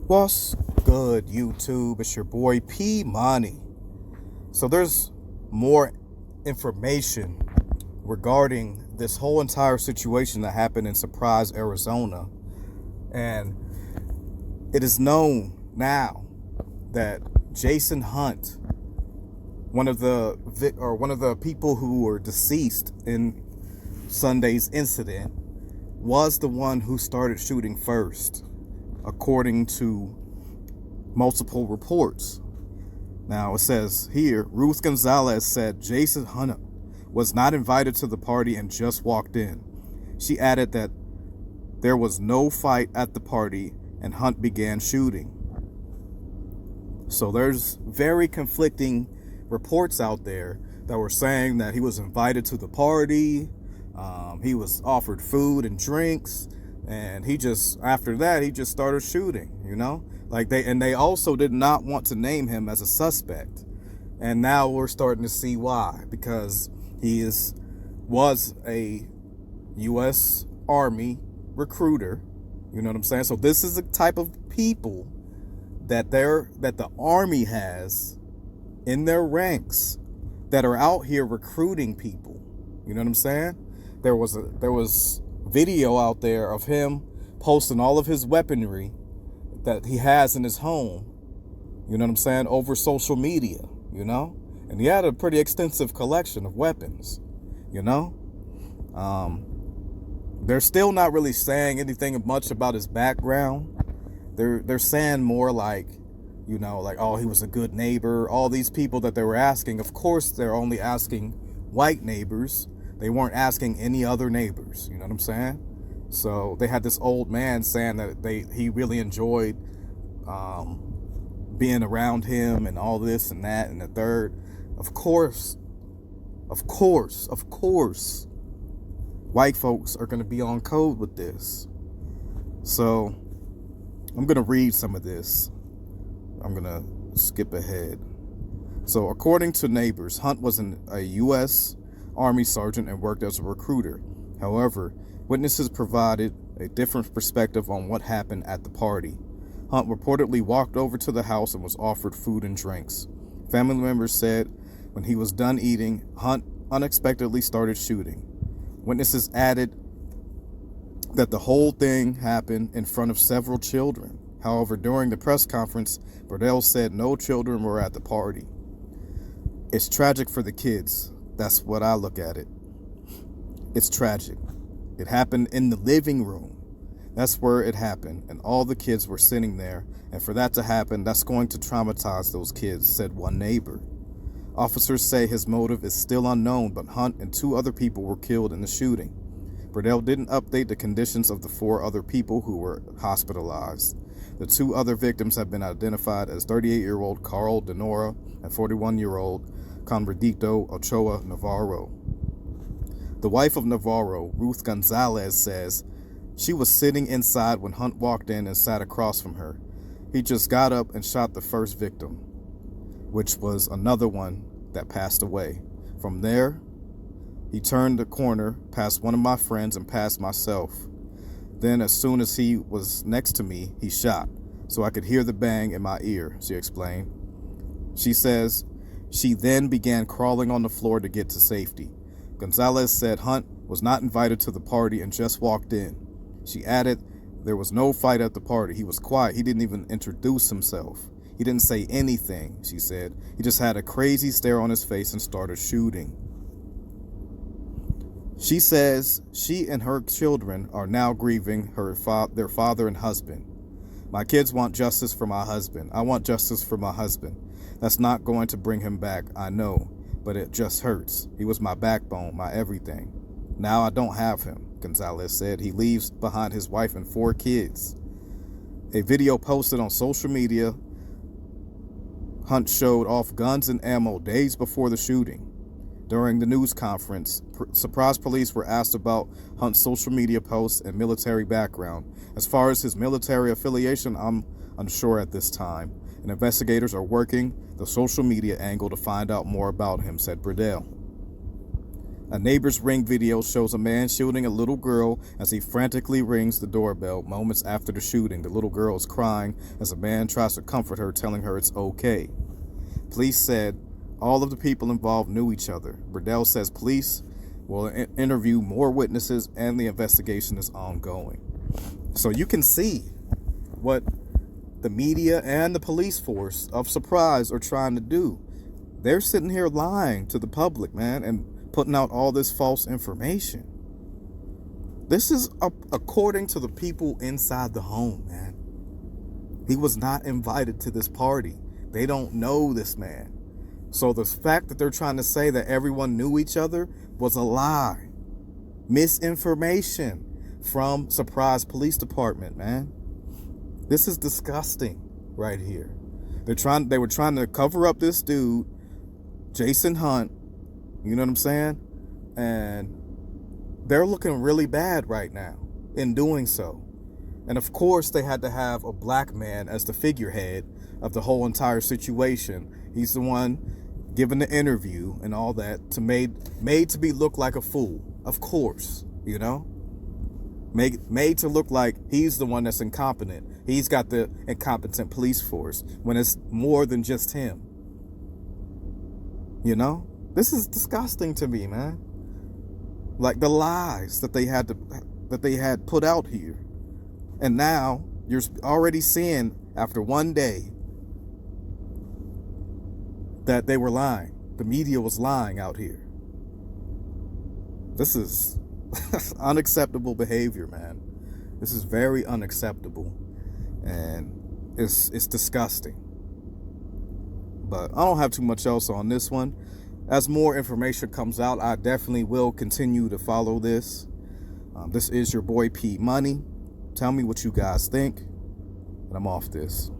What's good, YouTube? It's your boy P Money. So there's more information regarding this whole entire situation that happened in Surprise, Arizona. And it is known now that Jason Hunt, one of the people who were deceased in Sunday's incident, was the one who started shooting first, according to multiple reports. Now it says here, Ruth Gonzalez said Jason Hunt was not invited to the party and just walked in. She added that there was no fight at the party and Hunt began shooting. So there's very conflicting reports out there that were saying that he was invited to the party, he was offered food and drinks, and after that he just started shooting, they also did not want to name him as a suspect. And now we're starting to see why, because he was a U.S. Army recruiter. You know what I'm saying? So this is the type of people that the Army has in their ranks that are out here recruiting people. You know what I'm saying? There was video out there of him posting all of his weaponry that he has in his home, you know what I'm saying, over social media, and he had a pretty extensive collection of weapons, they're still not really saying anything much about his background. They're saying more like, oh, he was a good neighbor. All these people that they were asking, of course they're only asking white neighbors. They weren't asking any other neighbors, you know what I'm saying? So they had this old man saying that he really enjoyed being around him and all this and that and the third. Of course, white folks are going to be on code with this. So I'm going to read some of this. I'm going to skip ahead. So according to neighbors, Hunt was a U.S. Army sergeant and worked as a recruiter. However, witnesses provided a different perspective on what happened at the party. Hunt reportedly walked over to the house and was offered food and drinks. Family members said when he was done eating, Hunt unexpectedly started shooting. Witnesses added that the whole thing happened in front of several children. However, during the press conference, Burdell said no children were at the party. It's tragic for the kids. That's what I look at it. It's tragic. It happened in the living room. That's where it happened, and all the kids were sitting there, and for that to happen, that's going to traumatize those kids, said one neighbor. Officers say his motive is still unknown, but Hunt and 2 other people were killed in the shooting. Burdell didn't update the conditions of the 4 other people who were hospitalized. The 2 other victims have been identified as 38-year-old Carl Denora and 41-year-old Conradito Ochoa Navarro. The wife of Navarro, Ruth Gonzalez, says she was sitting inside when Hunt walked in and sat across from her. He just got up and shot the first victim, which was another one that passed away. From there, he turned the corner past one of my friends and past myself. Then as soon as he was next to me, he shot, so I could hear the bang in my ear, she explained. She says she then began crawling on the floor to get to safety. Gonzalez said Hunt was not invited to the party and just walked in. She added there was no fight at the party. He was quiet. He didn't even introduce himself. He didn't say anything, she said. He just had a crazy stare on his face and started shooting. She says she and her children are now grieving their father and husband. My kids want justice for my husband. I want justice for my husband. That's not going to bring him back, I know, but it just hurts. He was my backbone, my everything. Now I don't have him, Gonzalez said. He leaves behind his wife and 4 kids. A video posted on social media, Hunt showed off guns and ammo days before the shooting. During the news conference, Surprise police were asked about Hunt's social media posts and military background. As far as his military affiliation, I'm unsure at this time, and investigators are working the social media angle to find out more about him, said Burdell. A neighbor's Ring video shows a man shielding a little girl as he frantically rings the doorbell moments after the shooting. The little girl is crying as a man tries to comfort her, telling her it's okay. Police said all of the people involved knew each other. Burdell says police will interview more witnesses and the investigation is ongoing. So you can see what the media and the police force of Surprise are trying to do. They're sitting here lying to the public, man, and putting out all this false information. This is according to the people inside the home, man. He was not invited to this party. They don't know this man. So the fact that they're trying to say that everyone knew each other was a lie. Misinformation from Surprise Police Department, man. This is disgusting right here. They were trying to cover up this dude, Jason Hunt. You know what I'm saying? And they're looking really bad right now in doing so. And of course, they had to have a black man as the figurehead of the whole entire situation. He's the one giving the interview and all that to made to be look like a fool. Of course, you know? Made to look like he's the one that's incompetent. He's got the incompetent police force when it's more than just him. You know? This is disgusting to me, man. Like the lies that they had put out here. And now you're already seeing after one day that they were lying. The media was lying out here. This is unacceptable behavior, man. This is very unacceptable. And it's disgusting. But I don't have too much else on this one. As more information comes out, I definitely will continue to follow this. This is your boy P Money. Tell me what you guys think. And I'm off this.